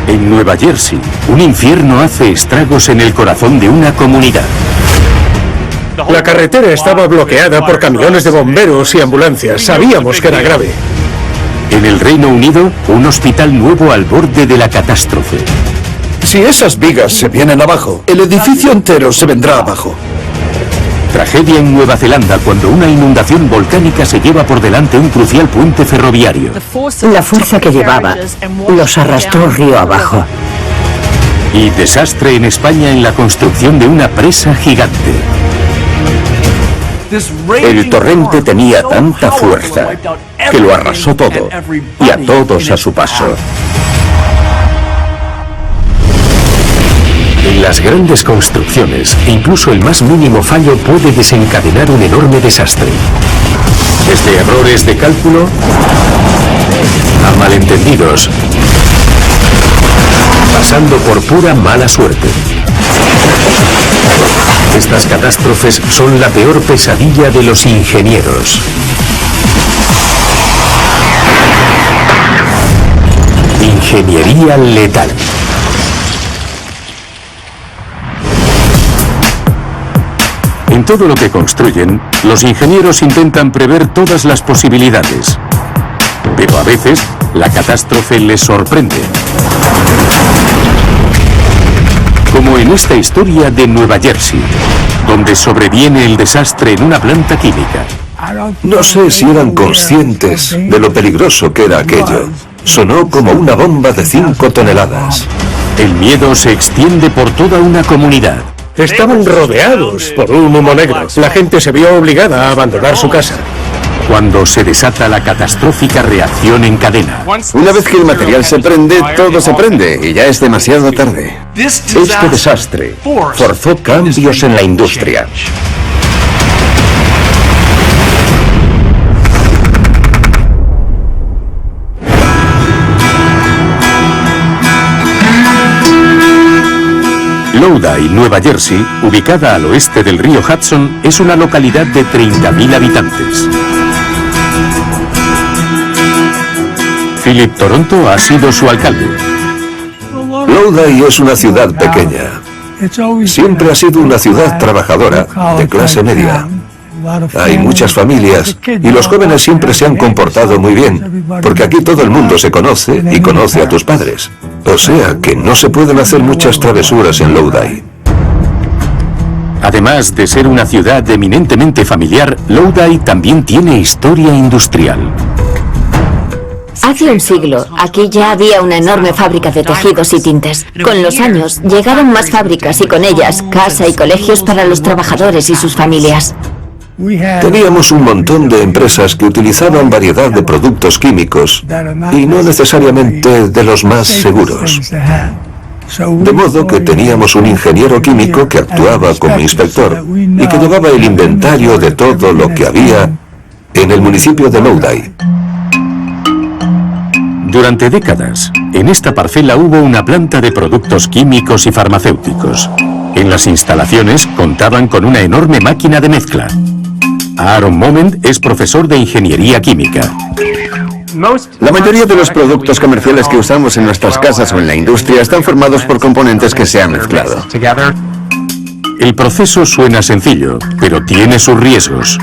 En Nueva Jersey, un infierno hace estragos en el corazón de una comunidad. La carretera estaba bloqueada por camiones de bomberos y ambulancias. Sabíamos que era grave. En el Reino Unido, un hospital nuevo al borde de la catástrofe. Si esas vigas se vienen abajo, el edificio entero se vendrá abajo. Tragedia en Nueva Zelanda cuando una inundación volcánica se lleva por delante un crucial puente ferroviario. La fuerza que llevaba los arrastró río abajo. Y desastre en España en la construcción de una presa gigante. El torrente tenía tanta fuerza que lo arrasó todo y a todos a su paso. En las grandes construcciones, incluso el más mínimo fallo puede desencadenar un enorme desastre. Desde errores de cálculo a malentendidos, pasando por pura mala suerte. Estas catástrofes son la peor pesadilla de los ingenieros. Ingeniería letal. En todo lo que construyen, los ingenieros intentan prever todas las posibilidades. Pero a veces, la catástrofe les sorprende. Como en esta historia de Nueva Jersey, donde sobreviene el desastre en una planta química. No sé si eran conscientes de lo peligroso que era aquello. Sonó como una bomba de 5 toneladas. El miedo se extiende por toda una comunidad. Estaban rodeados por un humo negro. La gente se vio obligada a abandonar su casa. Cuando se desata la catastrófica reacción en cadena. Una vez que el material se prende, todo se prende y ya es demasiado tarde. Este desastre forzó cambios en la industria. Lodi, Nueva Jersey, ubicada al oeste del río Hudson, es una localidad de 30.000 habitantes. Philip Toronto ha sido su alcalde. Lodi es una ciudad pequeña. Siempre ha sido una ciudad trabajadora, de clase media. Hay muchas familias y los jóvenes siempre se han comportado muy bien, porque aquí todo el mundo se conoce y conoce a tus padres. O sea que no se pueden hacer muchas travesuras en Lodi. Además de ser una ciudad eminentemente familiar, Lodi también tiene historia industrial. Hace un siglo, aquí ya había una enorme fábrica de tejidos y tintes. Con los años, llegaron más fábricas y con ellas, casa y colegios para los trabajadores y sus familias. Teníamos un montón de empresas que utilizaban variedad de productos químicos y no necesariamente de los más seguros. De modo que teníamos un ingeniero químico que actuaba como inspector y que llevaba el inventario de todo lo que había en el municipio de Lodi. Durante décadas, en esta parcela hubo una planta de productos químicos y farmacéuticos. En las instalaciones contaban con una enorme máquina de mezcla. Aaron Moment es profesor de ingeniería química. La mayoría de los productos comerciales que usamos en nuestras casas o en la industria están formados por componentes que se han mezclado. El proceso suena sencillo, pero tiene sus riesgos.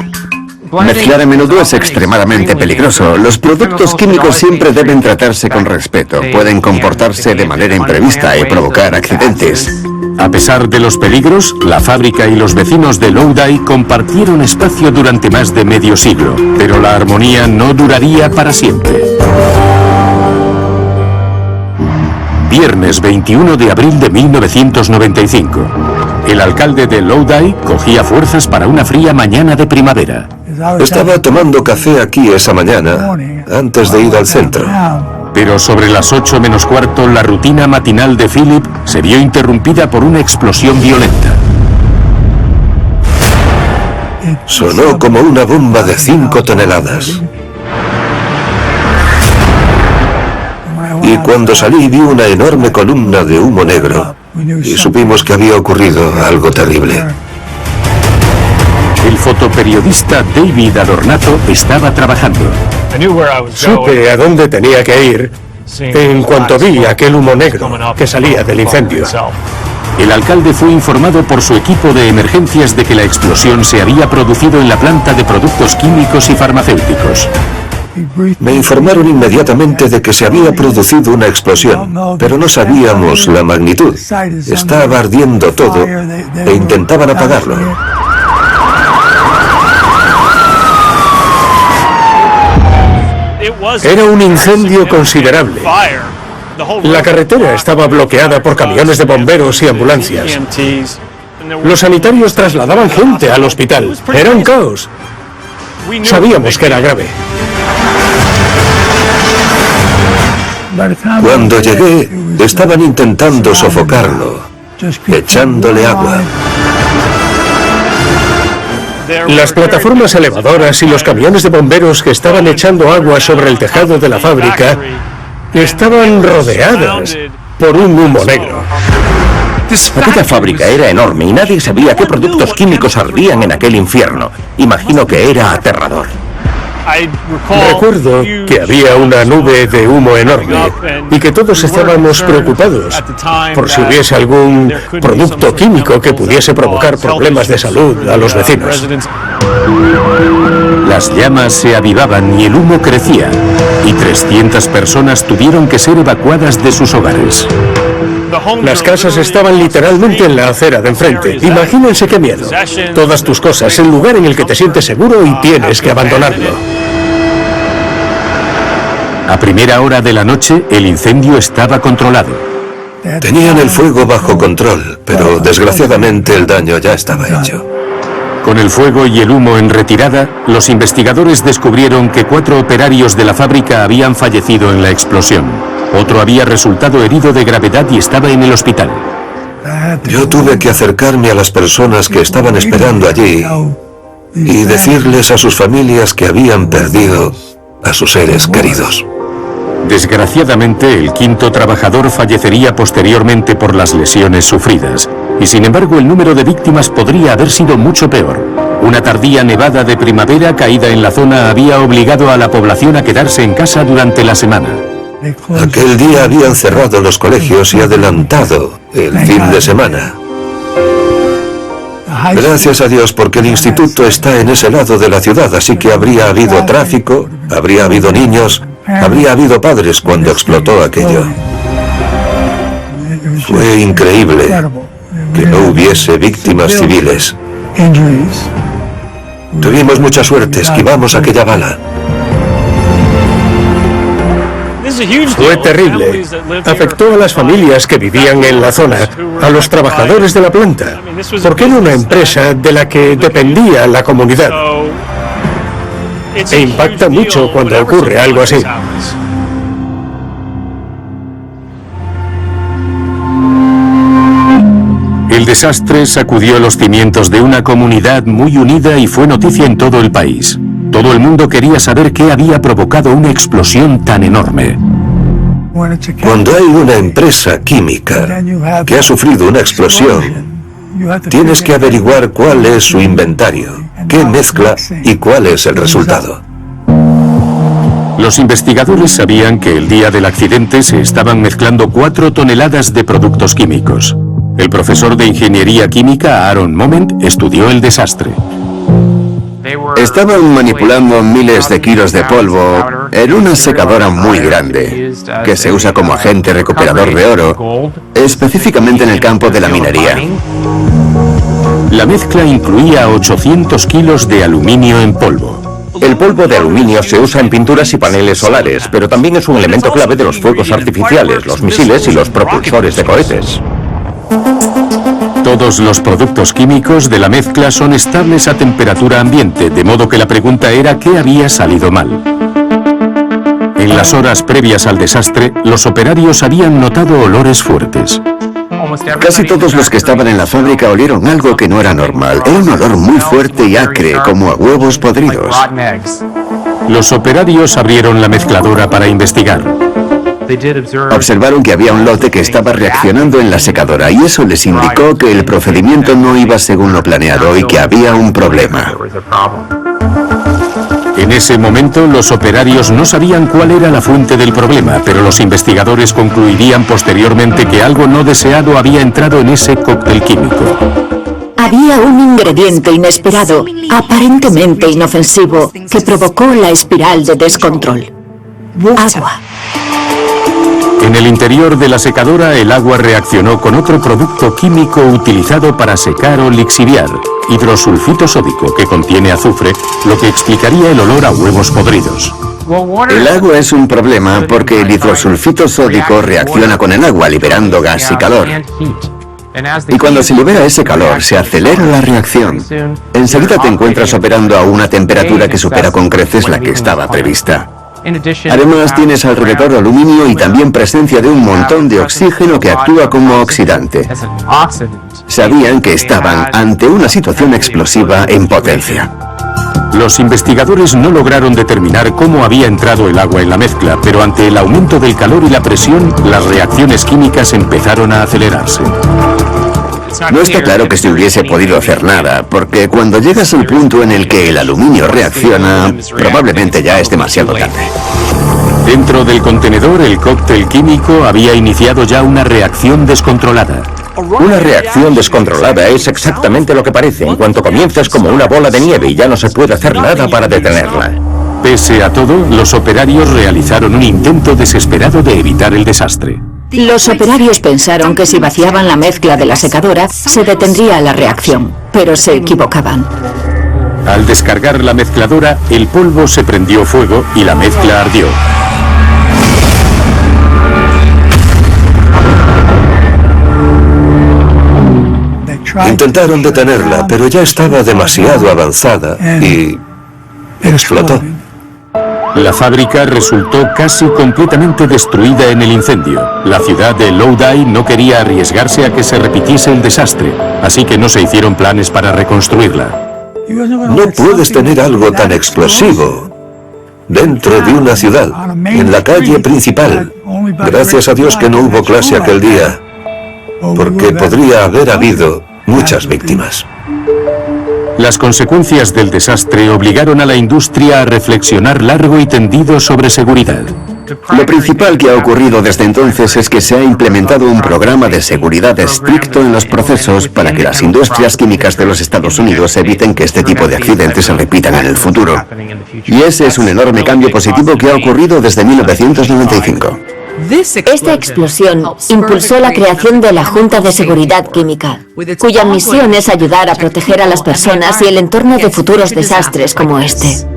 Mezclar a menudo es extremadamente peligroso. Los productos químicos siempre deben tratarse con respeto. Pueden comportarse de manera imprevista y provocar accidentes. A pesar de los peligros, la fábrica y los vecinos de Lodi compartieron espacio durante más de medio siglo, pero la armonía no duraría para siempre. Viernes 21 de abril de 1995. El alcalde de Lodi cogía fuerzas para una fría mañana de primavera. Estaba tomando café aquí esa mañana, antes de ir al centro. Pero sobre las 8 menos cuarto, la rutina matinal de Philip se vio interrumpida por una explosión violenta. Sonó como una bomba de 5 toneladas. Y cuando salí vi una enorme columna de humo negro y supimos que había ocurrido algo terrible. El fotoperiodista David Adornato estaba trabajando. Supe a dónde tenía que ir en cuanto vi aquel humo negro que salía del incendio. El alcalde fue informado por su equipo de emergencias de que la explosión se había producido en la planta de productos químicos y farmacéuticos. Me informaron inmediatamente de que se había producido una explosión, pero no sabíamos la magnitud. Estaba ardiendo todo e intentaban apagarlo. Era un incendio considerable. La carretera estaba bloqueada por camiones de bomberos y ambulancias. Los sanitarios trasladaban gente al hospital. Era un caos. Sabíamos que era grave. Cuando llegué, estaban intentando sofocarlo, echándole agua. Las plataformas elevadoras y los camiones de bomberos que estaban echando agua sobre el tejado de la fábrica estaban rodeadas por un humo negro. Aquella fábrica era enorme y nadie sabía qué productos químicos ardían en aquel infierno. Imagino que era aterrador. Recuerdo que había una nube de humo enorme y que todos estábamos preocupados por si hubiese algún producto químico que pudiese provocar problemas de salud a los vecinos. Las llamas se avivaban y el humo crecía, y 300 personas tuvieron que ser evacuadas de sus hogares. Las casas estaban literalmente en la acera de enfrente. Imagínense qué miedo. Todas tus cosas, el lugar en el que te sientes seguro y tienes que abandonarlo. A primera hora de la noche, el incendio estaba controlado. Tenían el fuego bajo control, pero desgraciadamente el daño ya estaba hecho. Con el fuego y el humo en retirada, los investigadores descubrieron que 4 operarios de la fábrica habían fallecido en la explosión. Otro había resultado herido de gravedad y estaba en el hospital. Yo tuve que acercarme a las personas que estaban esperando allí y decirles a sus familias que habían perdido a sus seres queridos. Desgraciadamente, el 5º trabajador fallecería posteriormente por las lesiones sufridas, y sin embargo el número de víctimas podría haber sido mucho peor. Una tardía nevada de primavera caída en la zona había obligado a la población a quedarse en casa durante la semana. Aquel día habían cerrado los colegios y adelantado el fin de semana. Gracias a Dios, porque el instituto está en ese lado de la ciudad, así que habría habido tráfico, habría habido niños, habría habido padres cuando explotó aquello. Fue increíble que no hubiese víctimas civiles. Tuvimos mucha suerte, esquivamos aquella bala. Fue terrible. Afectó a las familias que vivían en la zona, a los trabajadores de la planta, porque era una empresa de la que dependía la comunidad. E impacta mucho cuando ocurre algo así. El desastre sacudió los cimientos de una comunidad muy unida y fue noticia en todo el país. Todo el mundo quería saber qué había provocado una explosión tan enorme. Cuando hay una empresa química que ha sufrido una explosión, tienes que averiguar cuál es su inventario, qué mezcla y cuál es el resultado. Los investigadores sabían que el día del accidente se estaban mezclando 4 toneladas de productos químicos. El profesor de ingeniería química Aaron Moment estudió el desastre. Estaban manipulando miles de kilos de polvo en una secadora muy grande, que se usa como agente recuperador de oro, específicamente en el campo de la minería. La mezcla incluía 800 kilos de aluminio en polvo. El polvo de aluminio se usa en pinturas y paneles solares, pero también es un elemento clave de los fuegos artificiales, los misiles y los propulsores de cohetes. Todos los productos químicos de la mezcla son estables a temperatura ambiente, de modo que la pregunta era ¿qué había salido mal? En las horas previas al desastre, los operarios habían notado olores fuertes. Casi todos los que estaban en la fábrica olieron algo que no era normal. Era un olor muy fuerte y acre, como a huevos podridos. Los operarios abrieron la mezcladora para investigar. Observaron que había un lote que estaba reaccionando en la secadora y eso les indicó que el procedimiento no iba según lo planeado y que había un problema. En ese momento, los operarios no sabían cuál era la fuente del problema, pero los investigadores concluirían posteriormente que algo no deseado había entrado en ese cóctel químico. Había un ingrediente inesperado, aparentemente inofensivo, que provocó la espiral de descontrol. Agua. En el interior de la secadora, el agua reaccionó con otro producto químico utilizado para secar o lixiviar, hidrosulfito sódico, que contiene azufre, lo que explicaría el olor a huevos podridos. El agua es un problema porque el hidrosulfito sódico reacciona con el agua liberando gas y calor. Y cuando se libera ese calor, se acelera la reacción. Enseguida te encuentras operando a una temperatura que supera con creces la que estaba prevista. Además, tienes alrededor aluminio y también presencia de un montón de oxígeno que actúa como oxidante. Sabían que estaban ante una situación explosiva en potencia. Los investigadores no lograron determinar cómo había entrado el agua en la mezcla, pero ante el aumento del calor y la presión, las reacciones químicas empezaron a acelerarse. No está claro que se hubiese podido hacer nada, porque cuando llegas al punto en el que el aluminio reacciona, probablemente ya es demasiado tarde. Dentro del contenedor, el cóctel químico había iniciado ya una reacción descontrolada. Una reacción descontrolada es exactamente lo que parece. En cuanto comienza es como una bola de nieve y ya no se puede hacer nada para detenerla. Pese a todo, los operarios realizaron un intento desesperado de evitar el desastre. Los operarios pensaron que si vaciaban la mezcla de la secadora, se detendría la reacción, pero se equivocaban. Al descargar la mezcladora, el polvo se prendió fuego y la mezcla ardió. Intentaron detenerla, pero ya estaba demasiado avanzada y explotó. La fábrica resultó casi completamente destruida en el incendio. La ciudad de Lodi no quería arriesgarse a que se repitiese el desastre, así que no se hicieron planes para reconstruirla. No puedes tener algo tan explosivo dentro de una ciudad, en la calle principal. Gracias a Dios que no hubo clase aquel día, porque podría haber habido muchas víctimas. Las consecuencias del desastre obligaron a la industria a reflexionar largo y tendido sobre seguridad. Lo principal que ha ocurrido desde entonces es que se ha implementado un programa de seguridad estricto en los procesos para que las industrias químicas de los Estados Unidos eviten que este tipo de accidentes se repitan en el futuro. Y ese es un enorme cambio positivo que ha ocurrido desde 1995. Esta explosión impulsó la creación de la Junta de Seguridad Química, cuya misión es ayudar a proteger a las personas y el entorno de futuros desastres como este.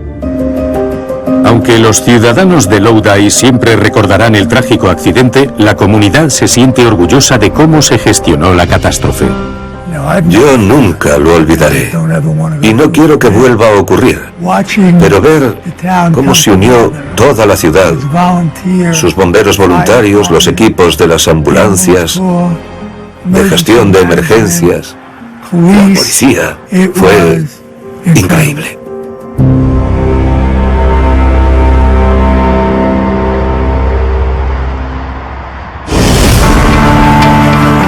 Aunque los ciudadanos de Lodi siempre recordarán el trágico accidente, la comunidad se siente orgullosa de cómo se gestionó la catástrofe. Yo nunca lo olvidaré y no quiero que vuelva a ocurrir, pero ver cómo se unió toda la ciudad, sus bomberos voluntarios, los equipos de las ambulancias, de gestión de emergencias, la policía, fue increíble.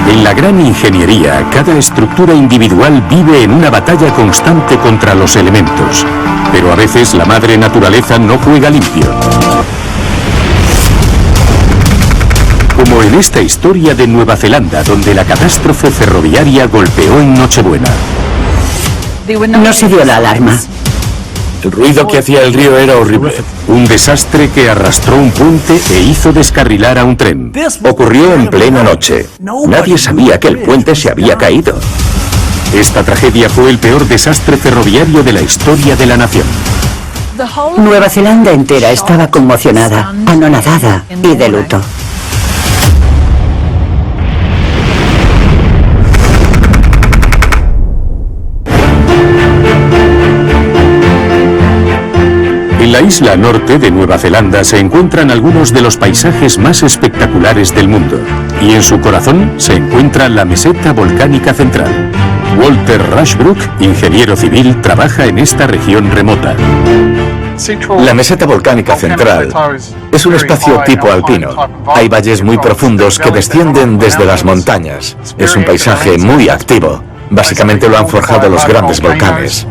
En la gran ingeniería, cada estructura individual vive en una batalla constante contra los elementos. Pero a veces la madre naturaleza no juega limpio. Como en esta historia de Nueva Zelanda, donde la catástrofe ferroviaria golpeó en Nochebuena. No se dio la alarma. El ruido que hacía el río era horrible. Un desastre que arrastró un puente e hizo descarrilar a un tren. Ocurrió en plena noche. Nadie sabía que el puente se había caído. Esta tragedia fue el peor desastre ferroviario de la historia de la nación. Nueva Zelanda entera estaba conmocionada, anonadada y de luto. En la isla norte de Nueva Zelanda se encuentran algunos de los paisajes más espectaculares del mundo. Y en su corazón se encuentra la meseta volcánica central. Walter Rushbrook, ingeniero civil, trabaja en esta región remota. La meseta volcánica central es un espacio tipo alpino. Hay valles muy profundos que descienden desde las montañas. Es un paisaje muy activo. Básicamente lo han forjado los grandes volcanes.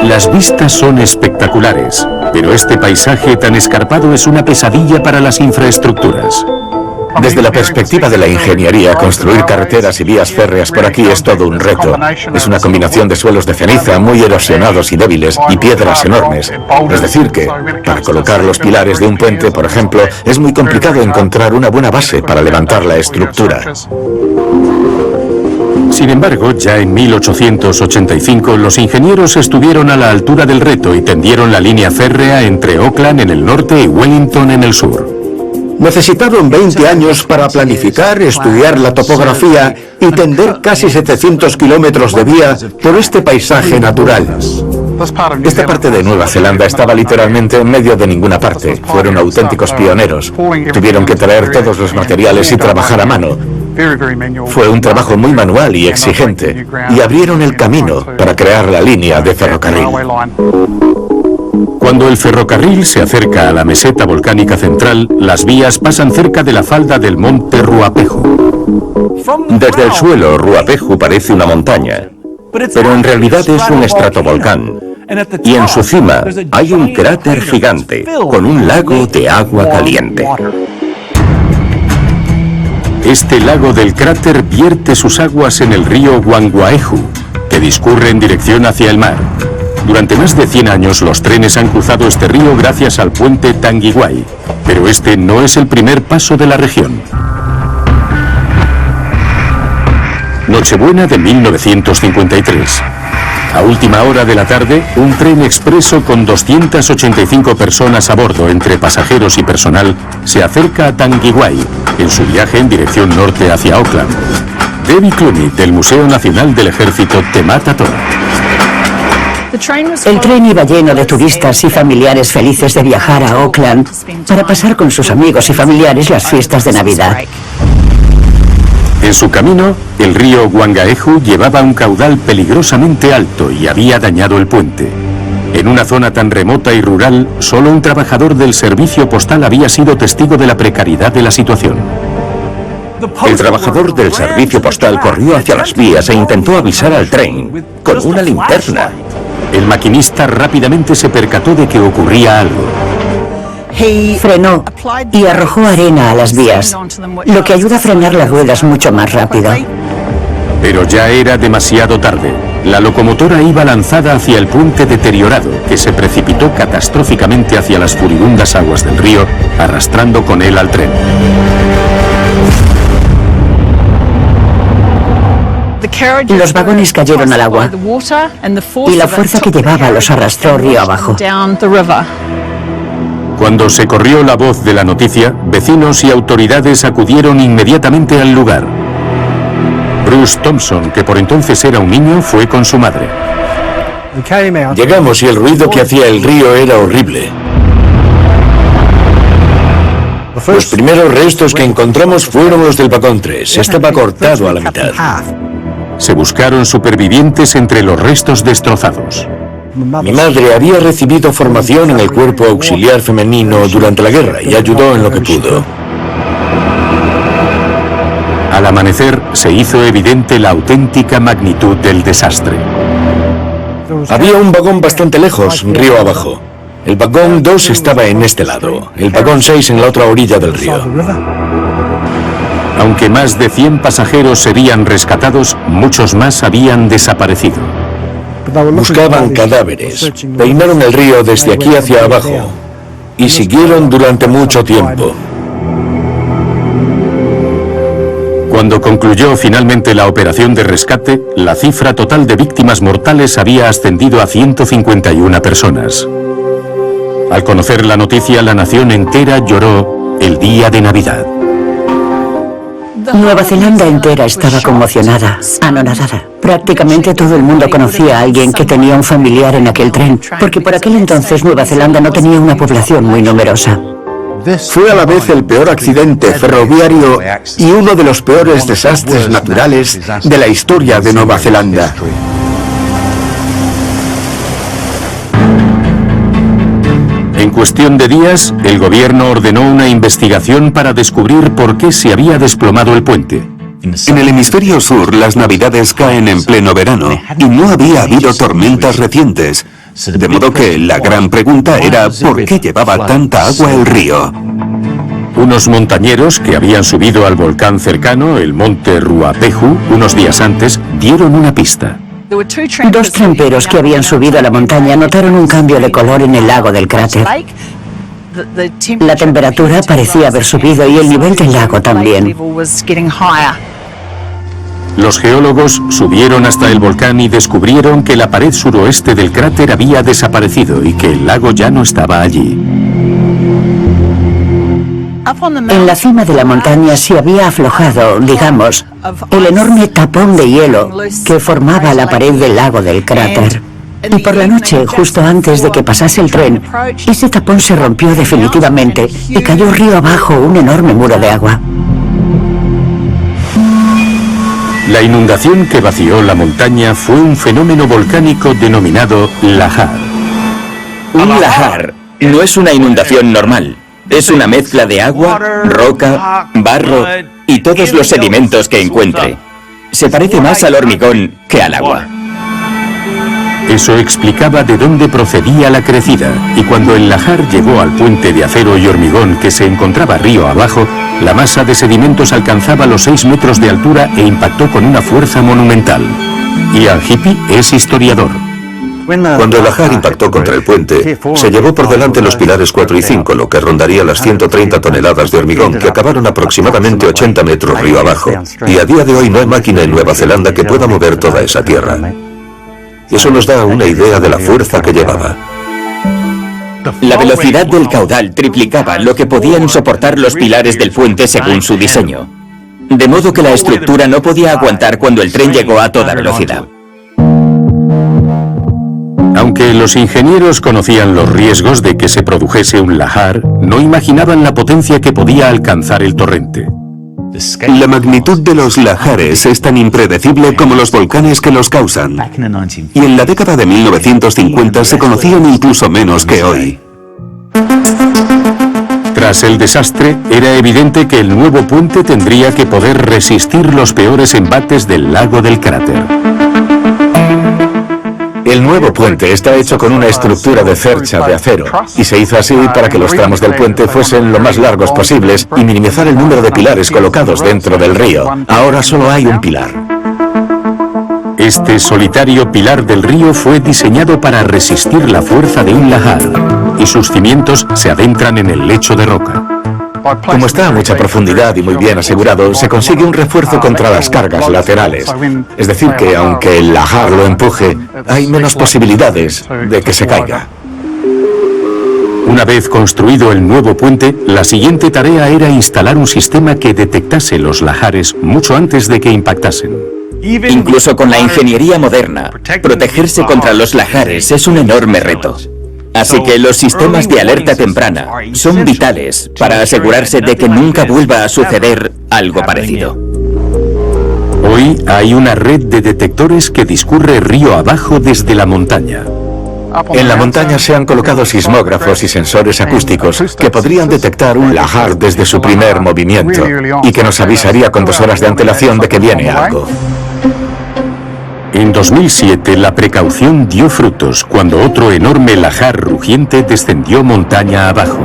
Las vistas son espectaculares, pero este paisaje tan escarpado es una pesadilla para las infraestructuras. Desde la perspectiva de la ingeniería, construir carreteras y vías férreas por aquí es todo un reto. Es una combinación de suelos de ceniza muy erosionados y débiles y piedras enormes. Es decir que, para colocar los pilares de un puente, por ejemplo, es muy complicado encontrar una buena base para levantar la estructura. Sin embargo, ya en 1885 los ingenieros estuvieron a la altura del reto y tendieron la línea férrea entre Auckland en el norte y Wellington en el sur. Necesitaron 20 años para planificar, estudiar la topografía y tender casi 700 kilómetros de vía por este paisaje natural. Esta parte de Nueva Zelanda estaba literalmente en medio de ninguna parte. Fueron auténticos pioneros. Tuvieron que traer todos los materiales y trabajar a mano. Fue un trabajo muy manual y exigente, y abrieron el camino para crear la línea de ferrocarril. Cuando el ferrocarril se acerca a la meseta volcánica central, las vías pasan cerca de la falda del monte Ruapehu. Desde el suelo, Ruapehu parece una montaña, pero en realidad es un estratovolcán. Y en su cima hay un cráter gigante con un lago de agua caliente. Este lago del cráter vierte sus aguas en el río Whangaehu, que discurre en dirección hacia el mar. Durante más de 100 años los trenes han cruzado este río gracias al puente Tangiwai, pero este no es el primer paso de la región. Nochebuena de 1953. A última hora de la tarde, un tren expreso con 285 personas a bordo, entre pasajeros y personal, se acerca a Tangiwai, en su viaje en dirección norte hacia Auckland. Debbie Clooney, del Museo Nacional del Ejército, te mata toda. El tren iba lleno de turistas y familiares felices de viajar a Auckland para pasar con sus amigos y familiares las fiestas de Navidad. En su camino, el río Whangaehu llevaba un caudal peligrosamente alto y había dañado el puente. En una zona tan remota y rural, solo un trabajador del servicio postal había sido testigo de la precariedad de la situación. El trabajador del servicio postal corrió hacia las vías e intentó avisar al tren con una linterna. El maquinista rápidamente se percató de que ocurría algo. Frenó y arrojó arena a las vías, lo que ayuda a frenar las ruedas mucho más rápido. Pero ya era demasiado tarde. La locomotora iba lanzada hacia el puente deteriorado, que se precipitó catastróficamente hacia las furibundas aguas del río, arrastrando con él al tren. Los vagones cayeron al agua y la fuerza que llevaba los arrastró río abajo. Cuando se corrió la voz de la noticia, vecinos y autoridades acudieron inmediatamente al lugar. Bruce Thompson, que por entonces era un niño, fue con su madre. Llegamos y el ruido que hacía el río era horrible. Los primeros restos que encontramos fueron los del vagón 3. Estaba cortado a la mitad. Se buscaron supervivientes entre los restos destrozados. Mi madre había recibido formación en el cuerpo auxiliar femenino durante la guerra y ayudó en lo que pudo. Al amanecer, se hizo evidente la auténtica magnitud del desastre. Había un vagón bastante lejos, río abajo. El vagón 2 estaba en este lado, el vagón 6 en la otra orilla del río. Aunque más de 100 pasajeros serían rescatados, muchos más habían desaparecido. Buscaban cadáveres, peinaron el río desde aquí hacia abajo y siguieron durante mucho tiempo. Cuando concluyó finalmente la operación de rescate, la cifra total de víctimas mortales había ascendido a 151 personas. Al conocer la noticia, la nación entera lloró el día de Navidad. Nueva Zelanda entera estaba conmocionada, anonadada. Prácticamente todo el mundo conocía a alguien que tenía un familiar en aquel tren, porque por aquel entonces Nueva Zelanda no tenía una población muy numerosa. Fue a la vez el peor accidente ferroviario y uno de los peores desastres naturales de la historia de Nueva Zelanda. En cuestión de días, el gobierno ordenó una investigación para descubrir por qué se había desplomado el puente. En el hemisferio sur, las navidades caen en pleno verano y no había habido tormentas recientes, De modo que la gran pregunta era ¿por qué llevaba tanta agua el río? Unos montañeros que habían subido al volcán cercano, el monte Ruapehu, unos días antes, dieron una pista. Dos tramperos que habían subido a la montaña notaron un cambio de color en el lago del cráter. La temperatura parecía haber subido y el nivel del lago también. Los geólogos subieron hasta el volcán y descubrieron que la pared suroeste del cráter había desaparecido y que el lago ya no estaba allí. En la cima de la montaña se había aflojado, digamos, el enorme tapón de hielo que formaba la pared del lago del cráter. Y por la noche, justo antes de que pasase el tren, ese tapón se rompió definitivamente y cayó río abajo un enorme muro de agua. La inundación que vació la montaña fue un fenómeno volcánico denominado lahar. Un lahar no es una inundación normal. Es una mezcla de agua, roca, barro y todos los sedimentos que encuentre. Se parece más al hormigón que al agua. Eso explicaba de dónde procedía la crecida, y cuando el lahar llegó al puente de acero y hormigón que se encontraba río abajo, la masa de sedimentos alcanzaba los 6 metros de altura e impactó con una fuerza monumental. Ian Hippie es historiador. Cuando el lahar impactó contra el puente, se llevó por delante los pilares 4 y 5, lo que rondaría las 130 toneladas de hormigón, que acabaron aproximadamente 80 metros río abajo. Y a día de hoy no hay máquina en Nueva Zelanda que pueda mover toda esa tierra. Eso nos da una idea de la fuerza que llevaba. La velocidad del caudal triplicaba lo que podían soportar los pilares del puente según su diseño. De modo que la estructura no podía aguantar cuando el tren llegó a toda velocidad. Aunque los ingenieros conocían los riesgos de que se produjese un lahar, no imaginaban la potencia que podía alcanzar el torrente. La magnitud de los lahares es tan impredecible como los volcanes que los causan. Y en la década de 1950 se conocían incluso menos que hoy. Tras el desastre, era evidente que el nuevo puente tendría que poder resistir los peores embates del lago del cráter. El nuevo puente está hecho con una estructura de cercha de acero y se hizo así para que los tramos del puente fuesen lo más largos posibles y minimizar el número de pilares colocados dentro del río. Ahora solo hay un pilar. Este solitario pilar del río fue diseñado para resistir la fuerza de un lahar y sus cimientos se adentran en el lecho de roca. Como está a mucha profundidad y muy bien asegurado, se consigue un refuerzo contra las cargas laterales. Es decir que, aunque el lahar lo empuje, hay menos posibilidades de que se caiga. Una vez construido el nuevo puente, la siguiente tarea era instalar un sistema que detectase los lahares mucho antes de que impactasen. Incluso con la ingeniería moderna, protegerse contra los lahares es un enorme reto. Así que los sistemas de alerta temprana son vitales para asegurarse de que nunca vuelva a suceder algo parecido. Hoy hay una red de detectores que discurre río abajo desde la montaña. En la montaña se han colocado sismógrafos y sensores acústicos que podrían detectar un lahar desde su primer movimiento y que nos avisaría con 2 horas de antelación de que viene algo. En 2007 la precaución dio frutos cuando otro enorme lahar rugiente descendió montaña abajo.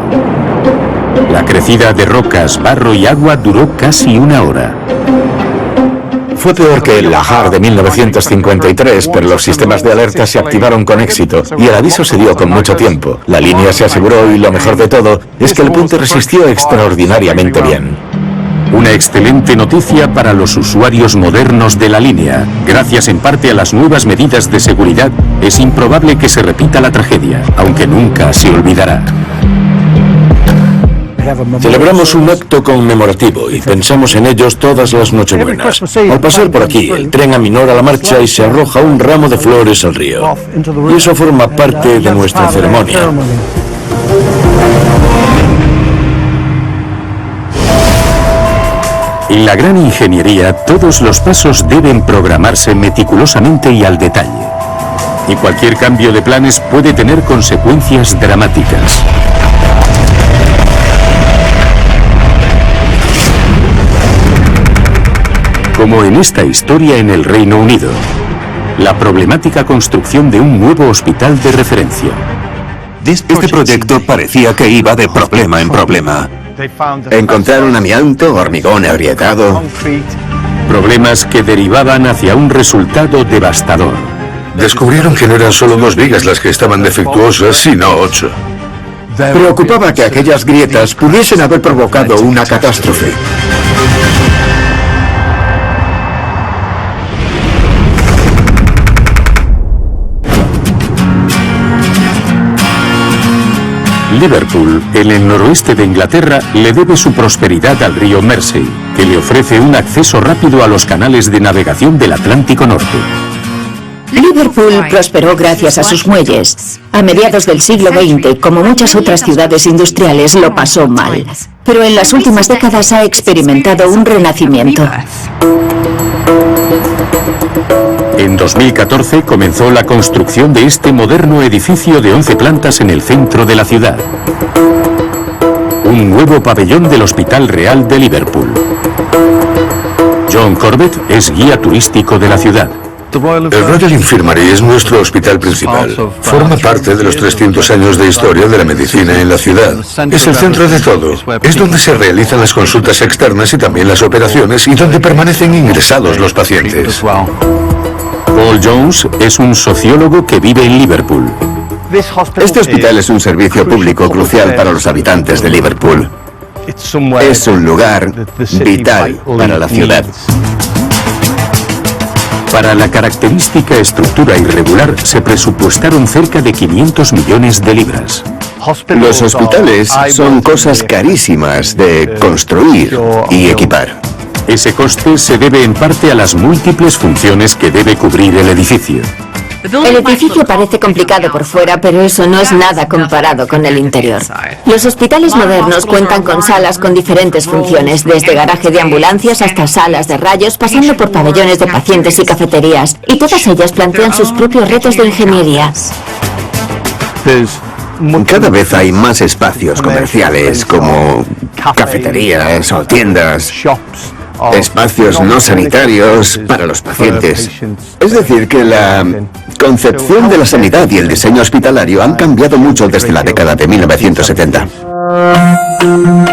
La crecida de rocas, barro y agua duró casi 1 hora. Fue peor que el lahar de 1953, pero los sistemas de alerta se activaron con éxito y el aviso se dio con mucho tiempo. La línea se aseguró y lo mejor de todo es que el puente resistió extraordinariamente bien. Una excelente noticia para los usuarios modernos de la línea. Gracias en parte a las nuevas medidas de seguridad, es improbable que se repita la tragedia, aunque nunca se olvidará. Celebramos un acto conmemorativo y pensamos en ellos todas las nochebuenas. Al pasar por aquí, el tren aminora la marcha y se arroja un ramo de flores al río. Y eso forma parte de nuestra ceremonia. En la gran ingeniería, todos los pasos deben programarse meticulosamente y al detalle. Y cualquier cambio de planes puede tener consecuencias dramáticas. Como en esta historia en el Reino Unido. la problemática construcción de un nuevo hospital de referencia. Este proyecto parecía que iba de problema en problema. Encontraron amianto, hormigón agrietado. Problemas que derivaban hacia un resultado devastador. Descubrieron que no eran solo 2 vigas las que estaban defectuosas, sino 8. Preocupaba que aquellas grietas pudiesen haber provocado una catástrofe. Liverpool, en el noroeste de Inglaterra, le debe su prosperidad al río Mersey, que le ofrece un acceso rápido a los canales de navegación del Atlántico Norte. Liverpool prosperó gracias a sus muelles. A mediados del siglo XX, como muchas otras ciudades industriales, lo pasó mal. Pero en las últimas décadas ha experimentado un renacimiento. En 2014 comenzó la construcción de este moderno edificio de 11 plantas en el centro de la ciudad. Un nuevo pabellón del Hospital Real de Liverpool. John Corbett es guía turístico de la ciudad. El Royal Infirmary es nuestro hospital principal. Forma parte de los 300 años de historia de la medicina en la ciudad. Es el centro de todo. Es donde se realizan las consultas externas y también las operaciones y donde permanecen ingresados los pacientes. Paul Jones es un sociólogo que vive en Liverpool. Este hospital es un servicio público crucial para los habitantes de Liverpool. Es un lugar vital para la ciudad. Para la característica estructura irregular se presupuestaron cerca de 500 millones de libras. Los hospitales son cosas carísimas de construir y equipar. Ese coste se debe en parte a las múltiples funciones que debe cubrir el edificio. El edificio parece complicado por fuera, pero eso no es nada comparado con el interior. Los hospitales modernos cuentan con salas con diferentes funciones, desde garaje de ambulancias hasta salas de rayos, pasando por pabellones de pacientes y cafeterías, y todas ellas plantean sus propios retos de ingeniería. Cada vez hay más espacios comerciales como cafeterías o tiendas, espacios no sanitarios para los pacientes. Es decir, que la concepción de la sanidad y el diseño hospitalario han cambiado mucho desde la década de 1970.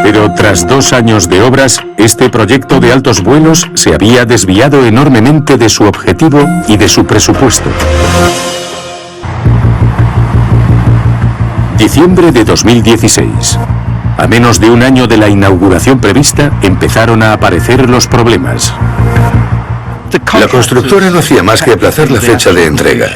Pero tras 2 años de obras, este proyecto de altos vuelos se había desviado enormemente de su objetivo y de su presupuesto. Diciembre de 2016. A menos de un año de la inauguración prevista, empezaron a aparecer los problemas. La constructora no hacía más que aplazar la fecha de entrega.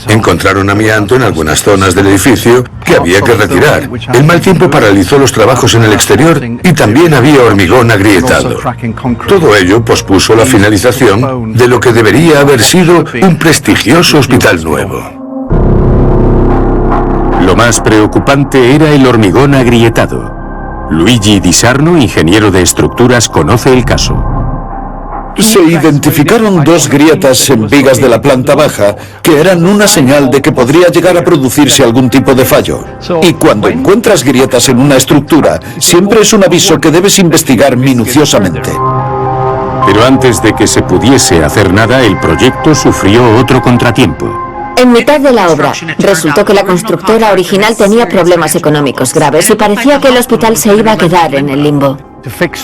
Encontraron amianto en algunas zonas del edificio que había que retirar. El mal tiempo paralizó los trabajos en el exterior y también había hormigón agrietado. Todo ello pospuso la finalización de lo que debería haber sido un prestigioso hospital nuevo. Lo más preocupante era el hormigón agrietado. Luigi Di Sarno, ingeniero de estructuras, conoce el caso. Se identificaron 2 grietas en vigas de la planta baja que eran una señal de que podría llegar a producirse algún tipo de fallo. Y cuando encuentras grietas en una estructura, siempre es un aviso que debes investigar minuciosamente. Pero antes de que se pudiese hacer nada, el proyecto sufrió otro contratiempo. En mitad de la obra, resultó que la constructora original tenía problemas económicos graves y parecía que el hospital se iba a quedar en el limbo.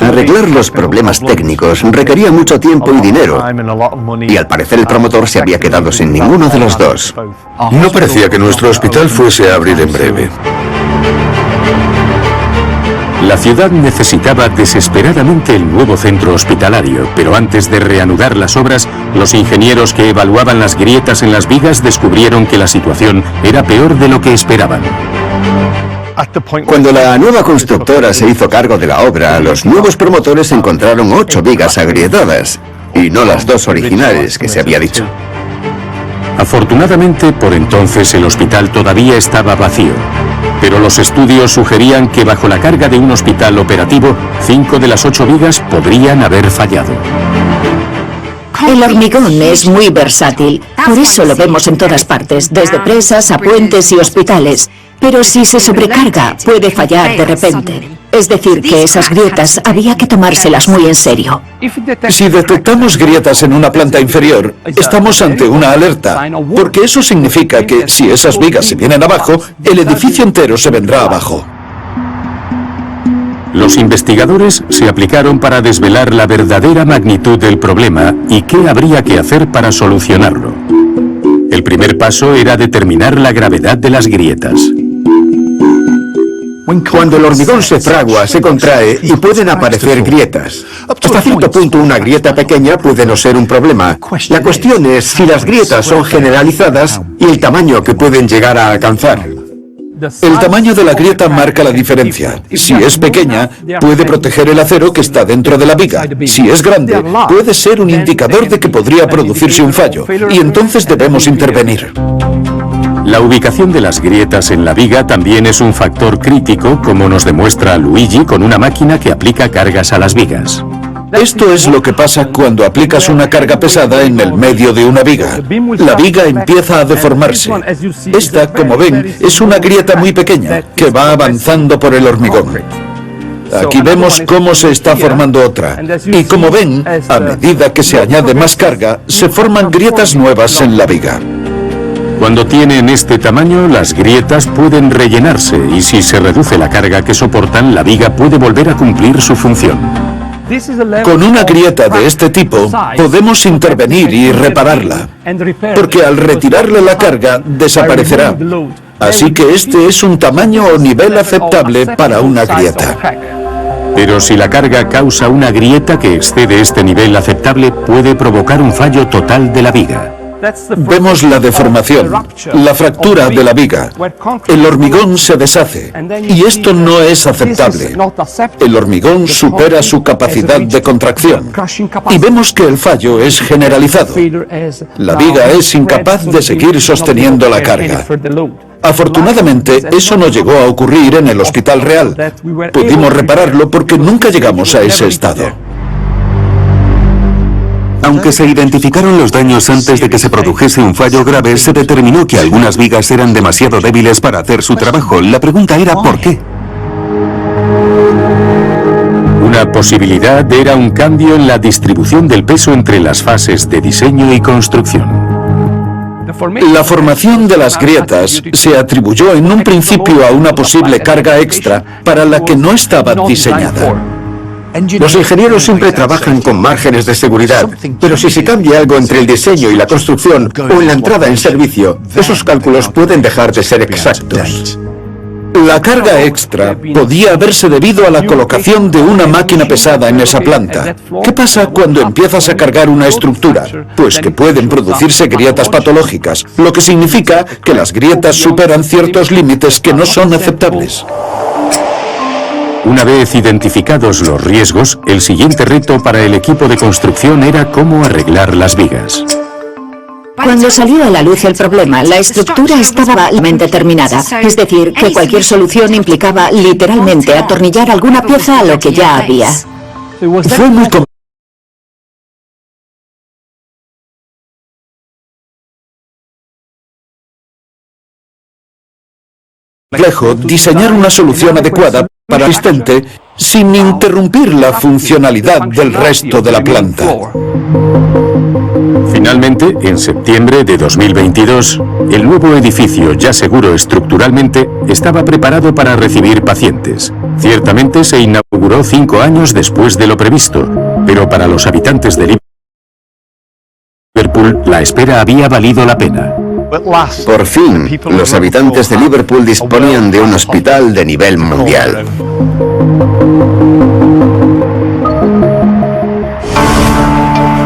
Arreglar los problemas técnicos requería mucho tiempo y dinero, y al parecer el promotor se había quedado sin ninguno de los dos. No parecía que nuestro hospital fuese a abrir en breve. La ciudad necesitaba desesperadamente el nuevo centro hospitalario, pero antes de reanudar las obras, los ingenieros que evaluaban las grietas en las vigas descubrieron que la situación era peor de lo que esperaban. Cuando la nueva constructora se hizo cargo de la obra, los nuevos promotores encontraron 8 vigas agrietadas, y no las 2 originales que se había dicho. Afortunadamente, por entonces el hospital todavía estaba vacío, pero los estudios sugerían que bajo la carga de un hospital operativo, 5 de las 8 vigas podrían haber fallado. El hormigón es muy versátil, por eso lo vemos en todas partes, desde presas a puentes y hospitales. Pero si se sobrecarga, puede fallar de repente. Es decir, que esas grietas había que tomárselas muy en serio. Si detectamos grietas en una planta inferior, estamos ante una alerta, porque eso significa que si esas vigas se vienen abajo, el edificio entero se vendrá abajo. Los investigadores se aplicaron para desvelar la verdadera magnitud del problema y qué habría que hacer para solucionarlo. El primer paso era determinar la gravedad de las grietas. Cuando el hormigón se fragua, se contrae y pueden aparecer grietas. Hasta cierto punto, una grieta pequeña puede no ser un problema. La cuestión es si las grietas son generalizadas y el tamaño que pueden llegar a alcanzar. El tamaño de la grieta marca la diferencia. Si es pequeña, puede proteger el acero que está dentro de la viga. Si es grande, puede ser un indicador de que podría producirse un fallo, y entonces debemos intervenir. La ubicación de las grietas en la viga también es un factor crítico, como nos demuestra Luigi con una máquina que aplica cargas a las vigas. Esto es lo que pasa cuando aplicas una carga pesada en el medio de una viga. La viga empieza a deformarse. Esta, como ven, es una grieta muy pequeña que va avanzando por el hormigón. Aquí vemos cómo se está formando otra. Y como ven, a medida que se añade más carga, se forman grietas nuevas en la viga. Cuando tienen este tamaño, las grietas pueden rellenarse y si se reduce la carga que soportan, la viga puede volver a cumplir su función. Con una grieta de este tipo, podemos intervenir y repararla, porque al retirarle la carga, desaparecerá. Así que este es un tamaño o nivel aceptable para una grieta. Pero si la carga causa una grieta que excede este nivel aceptable, puede provocar un fallo total de la viga. Vemos la deformación, la fractura de la viga. El hormigón se deshace y esto no es aceptable. El hormigón supera su capacidad de contracción y vemos que el fallo es generalizado. La viga es incapaz de seguir sosteniendo la carga. Afortunadamente, eso no llegó a ocurrir en el Hospital Real. Pudimos repararlo porque nunca llegamos a ese estado. Aunque se identificaron los daños antes de que se produjese un fallo grave, se determinó que algunas vigas eran demasiado débiles para hacer su trabajo. La pregunta era ¿por qué? Una posibilidad era un cambio en la distribución del peso entre las fases de diseño y construcción. La formación de las grietas se atribuyó en un principio a una posible carga extra para la que no estaba diseñada. Los ingenieros siempre trabajan con márgenes de seguridad, pero si se cambia algo entre el diseño y la construcción o en la entrada en servicio, esos cálculos pueden dejar de ser exactos. La carga extra podía haberse debido a la colocación de una máquina pesada en esa planta. ¿Qué pasa cuando empiezas a cargar una estructura? Pues que pueden producirse grietas patológicas, lo que significa que las grietas superan ciertos límites que no son aceptables. Una vez identificados los riesgos, el siguiente reto para el equipo de construcción era cómo arreglar las vigas. Cuando salió a la luz el problema, la estructura estaba malamente terminada. Es decir, que cualquier solución implicaba literalmente atornillar alguna pieza a lo que ya había. Fue muy complejo diseñar una solución adecuada para el asistente sin interrumpir la funcionalidad del resto de la planta. Finalmente, en septiembre de 2022, el nuevo edificio, ya seguro estructuralmente, estaba preparado para recibir pacientes. Ciertamente se inauguró 5 años después de lo previsto, pero para los habitantes de Liverpool, la espera había valido la pena. Por fin, los habitantes de Liverpool disponían de un hospital de nivel mundial.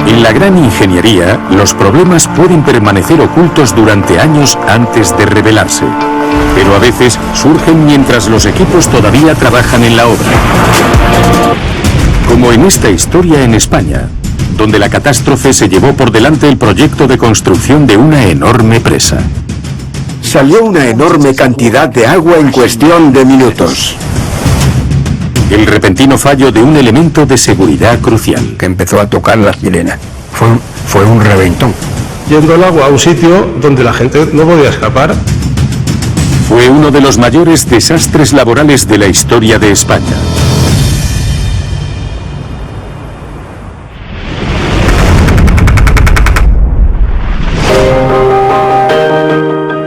En la gran ingeniería, los problemas pueden permanecer ocultos durante años antes de revelarse, pero a veces surgen mientras los equipos todavía trabajan en la obra. Como en esta historia en España, donde la catástrofe se llevó por delante el proyecto de construcción de una enorme presa. Salió una enorme cantidad de agua en cuestión de minutos. El repentino fallo de un elemento de seguridad crucial. Que empezó a tocar la sirena. Fue un reventón. Yendo el agua a un sitio donde la gente no podía escapar. Fue uno de los mayores desastres laborales de la historia de España.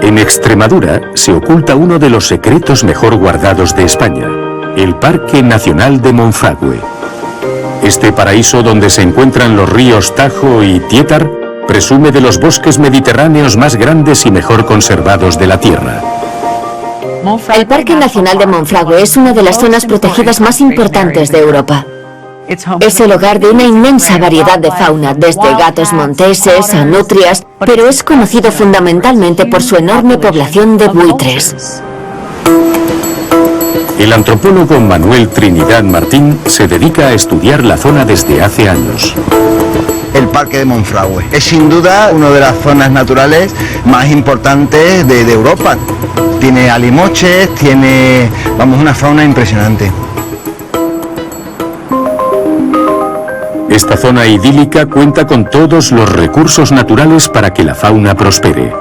En Extremadura se oculta uno de los secretos mejor guardados de España, el Parque Nacional de Monfragüe. Este paraíso, donde se encuentran los ríos Tajo y Tietar, presume de los bosques mediterráneos más grandes y mejor conservados de la Tierra. El Parque Nacional de Monfragüe es una de las zonas protegidas más importantes de Europa. Es el hogar de una inmensa variedad de fauna, desde gatos monteses a nutrias, pero es conocido fundamentalmente por su enorme población de buitres. El antropólogo Manuel Trinidad Martín se dedica a estudiar la zona desde hace años. El Parque de Monfragüe es sin duda una de las zonas naturales más importantes de Europa. Tiene alimoches, tiene, una fauna impresionante. Esta zona idílica cuenta con todos los recursos naturales para que la fauna prospere.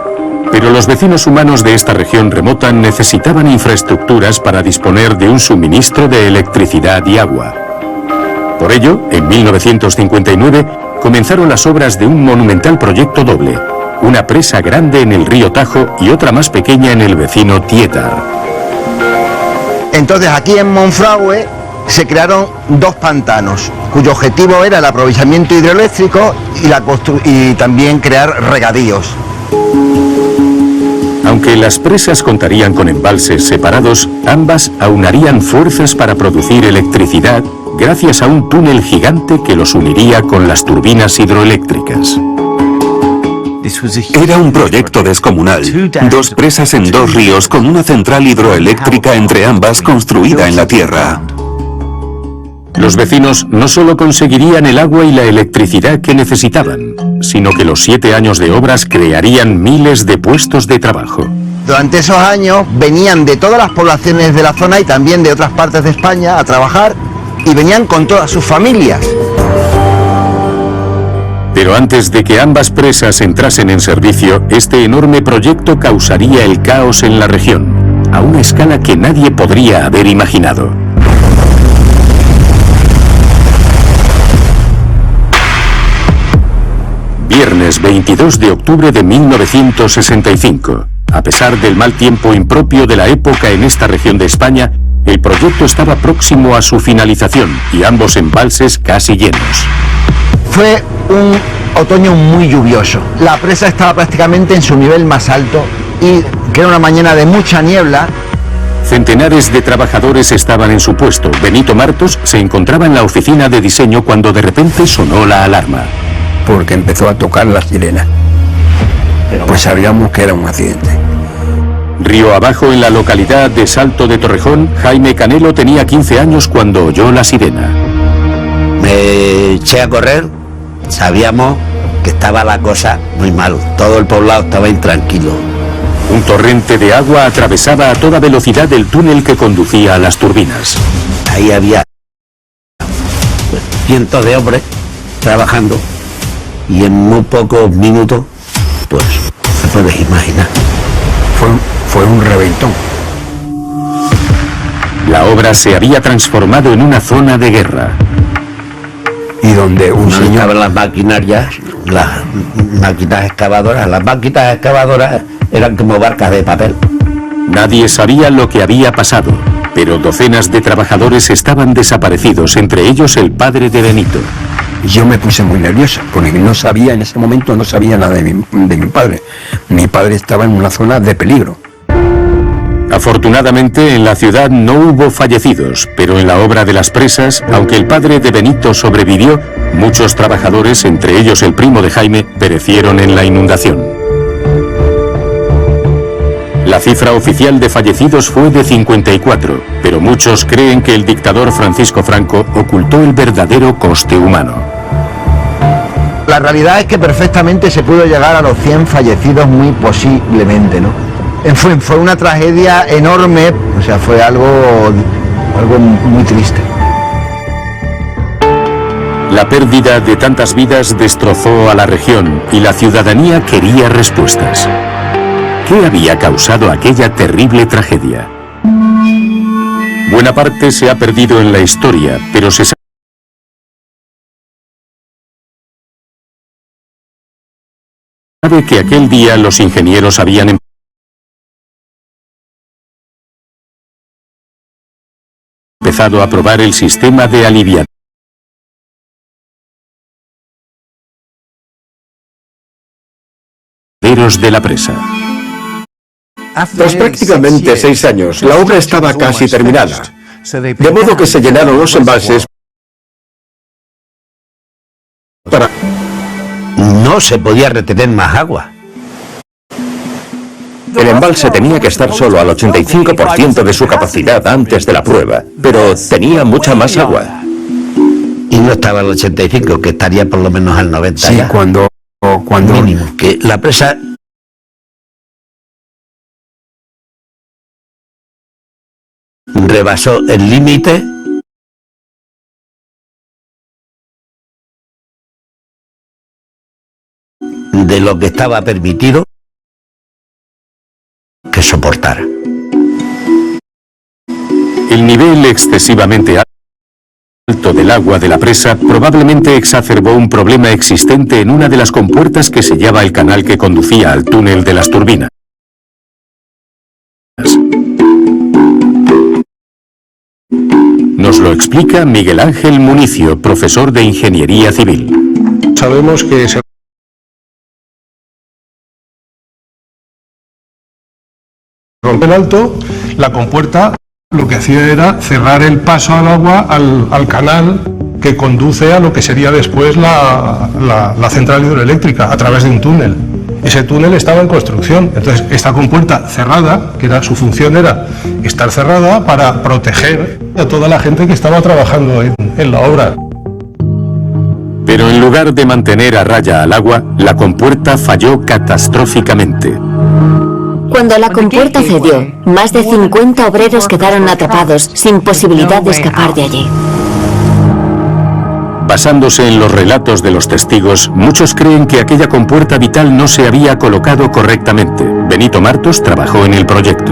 Pero los vecinos humanos de esta región remota necesitaban infraestructuras para disponer de un suministro de electricidad y agua. Por ello, en 1959, comenzaron las obras de un monumental proyecto doble, una presa grande en el río Tajo y otra más pequeña en el vecino Tietar. Entonces aquí en Monfragüe se crearon dos pantanos, cuyo objetivo era el aprovechamiento hidroeléctrico y también crear regadíos. Aunque las presas contarían con embalses separados, ambas aunarían fuerzas para producir electricidad gracias a un túnel gigante que los uniría con las turbinas hidroeléctricas. Era un proyecto descomunal. 2 presas en 2 ríos con una central hidroeléctrica entre ambas construida en la tierra. Los vecinos no solo conseguirían el agua y la electricidad que necesitaban, sino que los 7 años de obras crearían miles de puestos de trabajo. Durante esos años venían de todas las poblaciones de la zona y también de otras partes de España a trabajar y venían con todas sus familias. Pero antes de que ambas presas entrasen en servicio, este enorme proyecto causaría el caos en la región, a una escala que nadie podría haber imaginado. Viernes 22 de octubre de 1965. A pesar del mal tiempo impropio de la época en esta región de España, el proyecto estaba próximo a su finalización y ambos embalses casi llenos. Fue un otoño muy lluvioso. La presa estaba prácticamente en su nivel más alto y que era una mañana de mucha niebla. Centenares de trabajadores estaban en su puesto. Benito Martos se encontraba en la oficina de diseño cuando de repente sonó la alarma. Porque empezó a tocar la sirena. Pues sabíamos que era un accidente. Río abajo, en la localidad de Salto de Torrejón, Jaime Canelo tenía 15 años cuando oyó la sirena. Me eché a correr, sabíamos que estaba la cosa muy mal. Todo el poblado estaba intranquilo. Un torrente de agua atravesaba a toda velocidad el túnel que conducía a las turbinas. Ahí había cientos de hombres trabajando y en muy pocos minutos, pues, se puedes imaginar. Fue un reventón. La obra se había transformado en una zona de guerra. Y donde un señor... Estaban las maquinarias, las máquinas excavadoras. Las máquinas excavadoras eran como barcas de papel. Nadie sabía lo que había pasado, pero docenas de trabajadores estaban desaparecidos, entre ellos el padre de Benito. Yo me puse muy nervioso, porque en ese momento no sabía nada de mi padre. Mi padre estaba en una zona de peligro. Afortunadamente, en la ciudad no hubo fallecidos, pero en la obra de las presas, aunque el padre de Benito sobrevivió, muchos trabajadores, entre ellos el primo de Jaime, perecieron en la inundación. La cifra oficial de fallecidos fue de 54, pero muchos creen que el dictador Francisco Franco ocultó el verdadero coste humano. La realidad es que perfectamente se pudo llegar a los 100 fallecidos muy posiblemente, ¿no? Fue una tragedia enorme, o sea, fue algo muy triste. La pérdida de tantas vidas destrozó a la región y la ciudadanía quería respuestas. ¿Qué había causado aquella terrible tragedia? Buena parte se ha perdido en la historia, pero se sabe que aquel día los ingenieros habían empezado a probar el sistema de aliviaderos de la presa. Tras prácticamente 6 años, la obra estaba casi terminada, de modo que se llenaron los embalses para... No se podía retener más agua. El embalse tenía que estar solo al 85% de su capacidad antes de la prueba, pero tenía mucha más agua. Y no estaba al 85, que estaría por lo menos al 90 Sí, ya. cuando Mínimo, que la presa rebasó el límite de lo que estaba permitido que soportara. El nivel excesivamente alto del agua de la presa probablemente exacerbó un problema existente en una de las compuertas que sellaba el canal que conducía al túnel de las turbinas. Nos lo explica Miguel Ángel Municio, profesor de Ingeniería Civil. Sabemos que se rompe el alto, la compuerta lo que hacía era cerrar el paso al agua al canal que conduce a lo que sería después la central hidroeléctrica a través de un túnel. Ese túnel estaba en construcción, entonces esta compuerta cerrada, que era su función era estar cerrada para proteger a toda la gente que estaba trabajando en la obra. Pero en lugar de mantener a raya al agua, la compuerta falló catastróficamente. Cuando la compuerta cedió, más de 50 obreros quedaron atrapados, sin posibilidad de escapar de allí. Basándose en los relatos de los testigos, muchos creen que aquella compuerta vital no se había colocado correctamente. Benito Martos trabajó en el proyecto.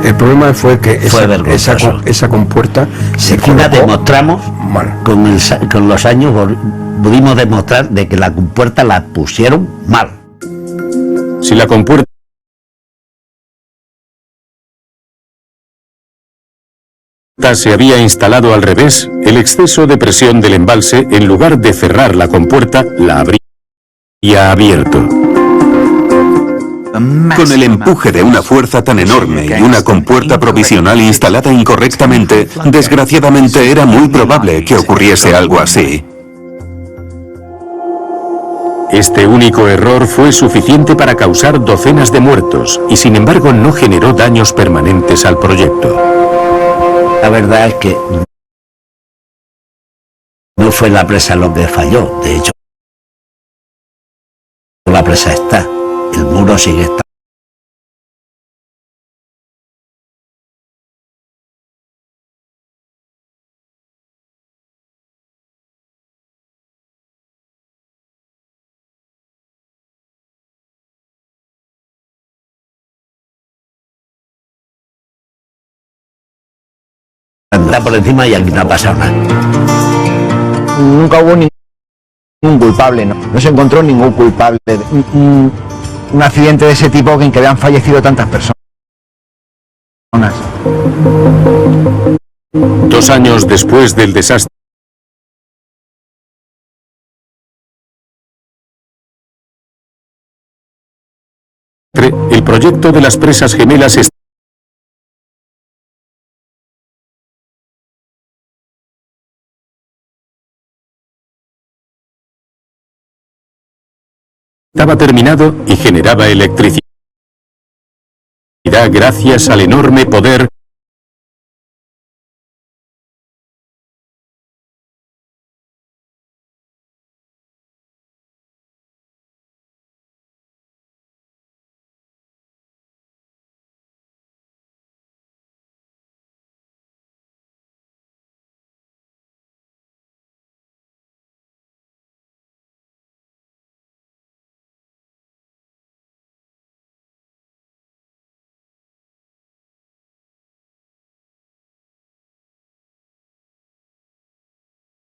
El problema fue que esa compuerta se Encima colocó demostramos, mal. con los años pudimos demostrar de que la compuerta la pusieron mal. Si la compuerta se había instalado al revés, el exceso de presión del embalse, en lugar de cerrar la compuerta, la habría abierto. Con el empuje de una fuerza tan enorme y una compuerta provisional instalada incorrectamente, desgraciadamente era muy probable que ocurriese algo así. Este único error fue suficiente para causar docenas de muertos y sin embargo no generó daños permanentes al proyecto. La verdad es que no fue la presa lo que falló, de hecho la presa está, el muro sigue estando. Anda por encima y aquí no ha pasado nada. Nunca hubo ningún culpable, no se encontró ningún culpable. Un accidente de ese tipo en que habían fallecido tantas personas. 2 años después del desastre, el proyecto de las presas gemelas estaba terminado y generaba electricidad gracias al enorme poder